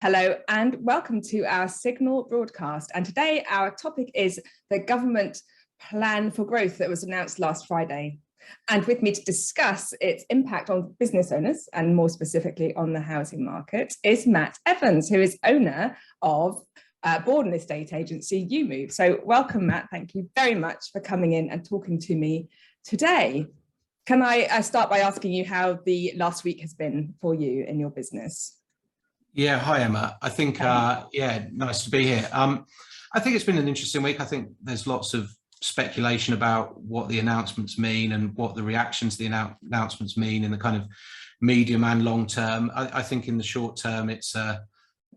Hello and welcome to our Signal broadcast. And today our topic is the government plan for growth that was announced last Friday. And with me to discuss its impact on business owners and more specifically on the housing market is Matt Evans, who is owner of Borden estate agency Ewe Move. So welcome, Matt. Thank you very much for coming in and talking to me today. Can I start by asking you how the last week has been for you in your business? Yeah, hi Emma. I think, nice to be here. I think it's been an interesting week. I think there's lots of speculation about what the announcements mean and what the reactions to the announcements mean in the kind of medium and long term. I think in the short term, it's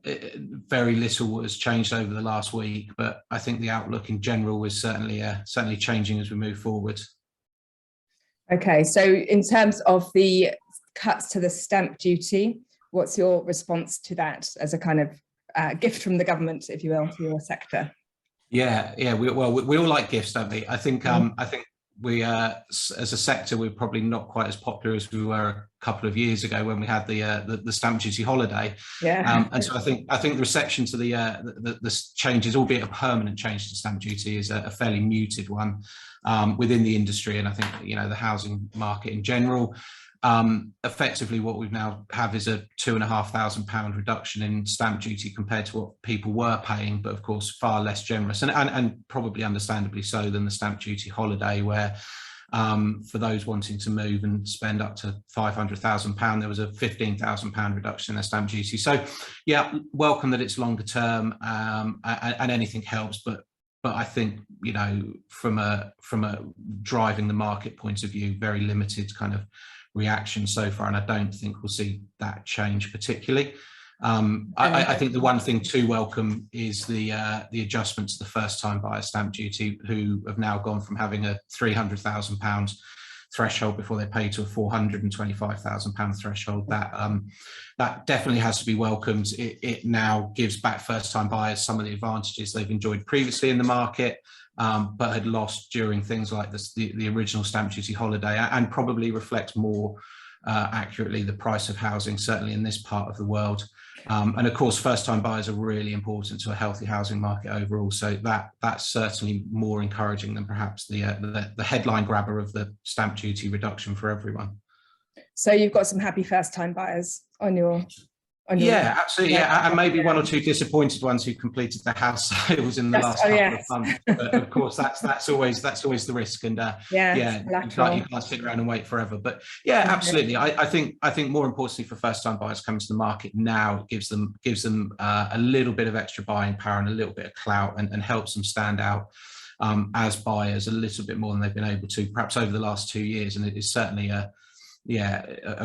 very little has changed over the last week, but I think the outlook in general is certainly changing as we move forward. Okay, so in terms of the cuts to the stamp duty, what's your response to that as a kind of gift from the government, if you will, to your sector? Yeah. We all like gifts, don't we? I think we, as a sector, we're probably not quite as popular as we were a couple of years ago when we had the stamp duty holiday. Yeah. And so I think the reception to the changes, albeit a permanent change to stamp duty, is a fairly muted one within the industry, and I think the housing market in general. Effectively what we now have is a £2,500 reduction in stamp duty compared to what people were paying, but of course far less generous and probably understandably so than the stamp duty holiday, where for those wanting to move and spend up to £500,000 there was a £15,000 reduction in their stamp duty. So yeah, welcome that it's longer term, and anything helps, but I think from a driving the market point of view, very limited kind of reaction so far, and I don't think we'll see that change particularly. I think the one thing to welcome is the adjustment to the first-time buyer stamp duty, who have now gone from having a £300,000 threshold before they pay to a £425,000 threshold. That definitely has to be welcomed. It now gives back first-time buyers some of the advantages they've enjoyed previously in the market, but had lost during things like the original stamp duty holiday, and probably reflects more accurately the price of housing, certainly in this part of the world. And of course, first-time buyers are really important to a healthy housing market overall. So that's certainly more encouraging than perhaps the headline grabber of the stamp duty reduction for everyone. So you've got some happy first-time buyers on your yeah, absolutely. Yeah, and maybe one or two disappointed ones who completed their house sales in the last couple of months. But of course, that's always the risk. And you can't sit around and wait forever. But yeah, absolutely. I think more importantly for first-time buyers coming to the market now, it gives them a little bit of extra buying power and a little bit of clout, and helps them stand out as buyers a little bit more than they've been able to perhaps over the last 2 years. And it is certainly a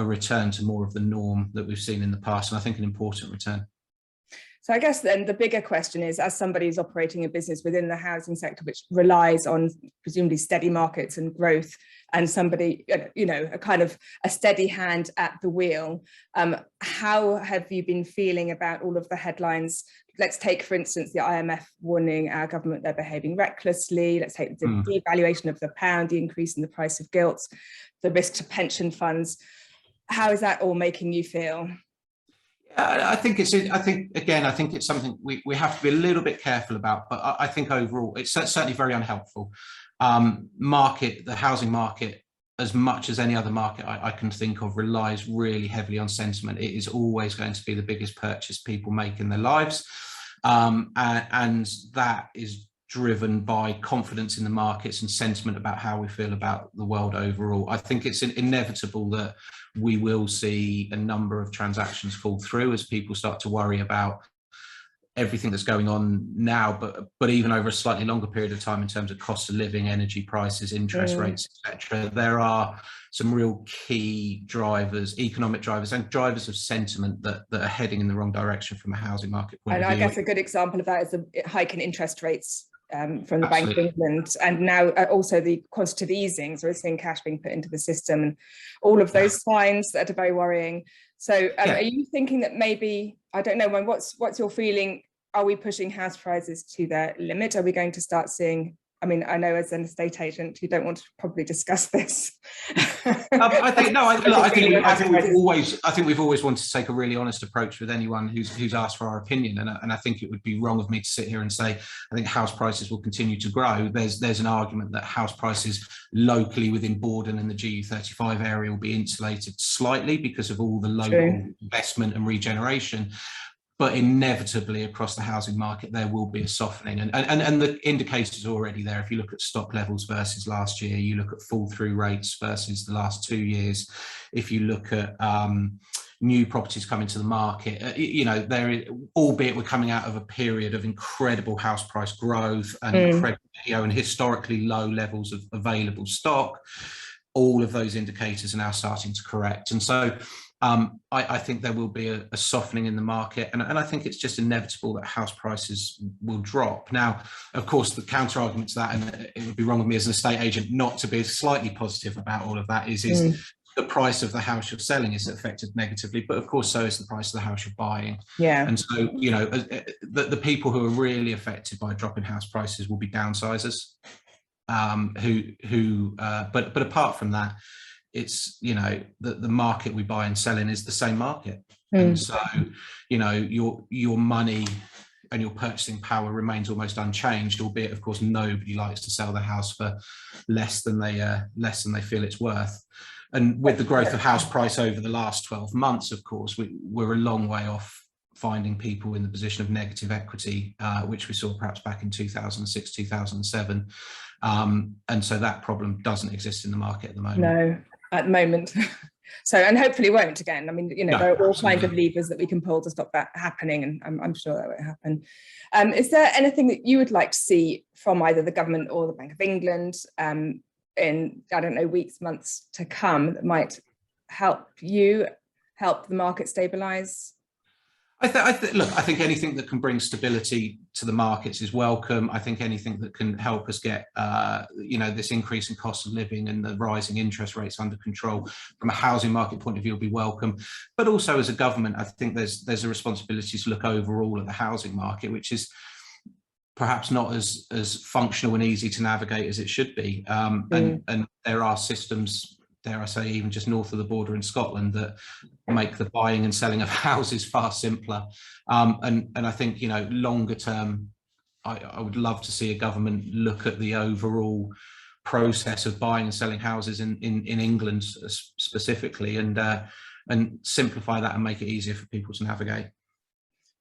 return to more of the norm that we've seen in the past, and I think an important return. So I guess then the bigger question is, as somebody who's operating a business within the housing sector, which relies on presumably steady markets and growth, and somebody, a kind of a steady hand at the wheel, how have you been feeling about all of the headlines? Let's take, for instance, the IMF warning our government they're behaving recklessly. Let's take the devaluation of the pound, the increase in the price of gilts, the risk to pension funds. How is that all making you feel? I think it's something we have to be a little bit careful about, but I think overall it's certainly very unhelpful. The housing market, as much as any other market I can think of, relies really heavily on sentiment. It is always going to be the biggest purchase people make in their lives, and that is driven by confidence in the markets and sentiment about how we feel about the world overall. I think it's inevitable that we will see a number of transactions fall through as people start to worry about everything that's going on now, but even over a slightly longer period of time in terms of cost of living, energy prices, interest rates, etc. There are some real key drivers, economic drivers, and drivers of sentiment that are heading in the wrong direction from a housing market point of view. I guess a good example of that is the hike in interest rates from the Bank of England, and now also the quantitative easing. So we're seeing cash being put into the system, and all of those signs that are very worrying. So are you thinking that maybe, I don't know, what's your feeling? Are we pushing house prices to their limit? Are we going to start seeing I mean, I know as an estate agent, you don't want to probably discuss this. I think we've always wanted to take a really honest approach with anyone who's asked for our opinion, and I think it would be wrong of me to sit here and say I think house prices will continue to grow. There's an argument that house prices locally within Bordon and the GU35 area will be insulated slightly because of all the local investment and regeneration. But inevitably across the housing market, there will be a softening. And the indicators are already there. If you look at stock levels versus last year, you look at fall through rates versus the last 2 years. If you look at new properties coming to the market, albeit we're coming out of a period of incredible house price growth and and historically low levels of available stock, all of those indicators are now starting to correct. And so I think there will be a softening in the market, and I think it's just inevitable that house prices will drop. Now, of course, the counter argument to that, and it would be wrong of me as an estate agent not to be slightly positive about all of that, is the price of the house you're selling is affected negatively, but of course so is the price of the house you're buying. Yeah. And so, the people who are really affected by a drop in house prices will be downsizers, but apart from that, it's the market we buy and sell in is the same market, and so your money and your purchasing power remains almost unchanged, albeit of course nobody likes to sell the house for less than they feel it's worth. And with the growth of house price over the last 12 months, of course we're a long way off finding people in the position of negative equity, which we saw perhaps back in 2006, 2007. And so that problem doesn't exist in the market at the moment. No, at the moment. So, and hopefully won't again. I mean, there are all kinds of levers that we can pull to stop that happening, and I'm sure that won't happen. Is there anything that you would like to see from either the government or the Bank of England in, I don't know, weeks, months to come that might help the market stabilise? I think anything that can bring stability to the markets is welcome. I think anything that can help us get, this increase in cost of living and the rising interest rates under control from a housing market point of view will be welcome. But also as a government, I think there's a responsibility to look overall at the housing market, which is perhaps not as functional and easy to navigate as it should be. And there are systems, dare I say, even just north of the border in Scotland, that make the buying and selling of houses far simpler. And I think, longer term, I would love to see a government look at the overall process of buying and selling houses in England specifically, and simplify that and make it easier for people to navigate.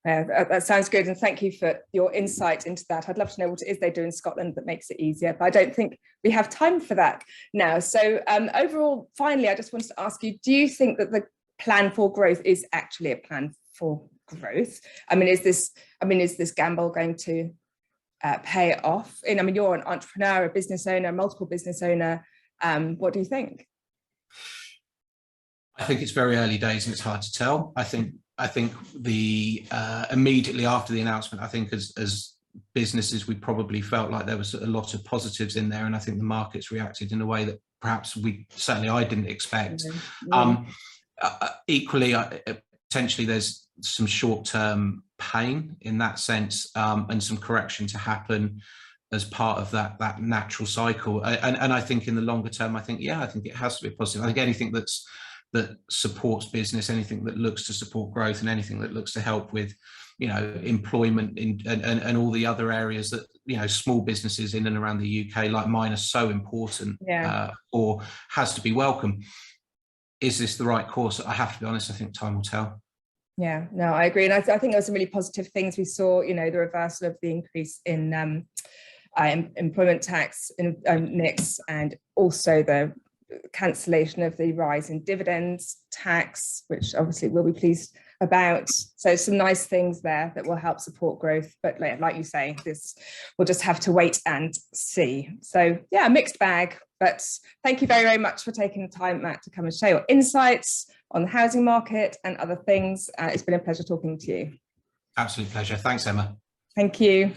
That sounds good, and thank you for your insight into that. I'd love to know what it is they do in Scotland that makes it easier, but I don't think we have time for that now. So overall, finally, I just wanted to ask you, do you think that the plan for growth is actually a plan for growth? I mean, is this gamble going to pay off? And I mean, you're an entrepreneur, a business owner, multiple business owner. What do you think? I think it's very early days and it's hard to tell. I think the immediately after the announcement, I think as businesses, we probably felt like there was a lot of positives in there, and I think the markets reacted in a way that perhaps I didn't expect. Equally, potentially there's some short-term pain in that sense, and some correction to happen as part of that natural cycle. And I think in the longer term, I think it has to be positive. I think anything that supports business, anything that looks to support growth, and anything that looks to help with, employment and all the other areas that, small businesses in and around the UK like mine are so important, or has to be welcome. Is this the right course? I have to be honest, I think time will tell. Yeah, no, I agree. And I think there were some really positive things we saw, the reversal of the increase in employment tax in NICs, and also the cancellation of the rise in dividends tax, which obviously we'll be pleased about. So some nice things there that will help support growth. But like you say, we'll just have to wait and see. So yeah, a mixed bag. But thank you very, very much for taking the time, Matt, to come and share your insights on the housing market and other things. It's been a pleasure talking to you. Absolute pleasure. Thanks, Emma. Thank you.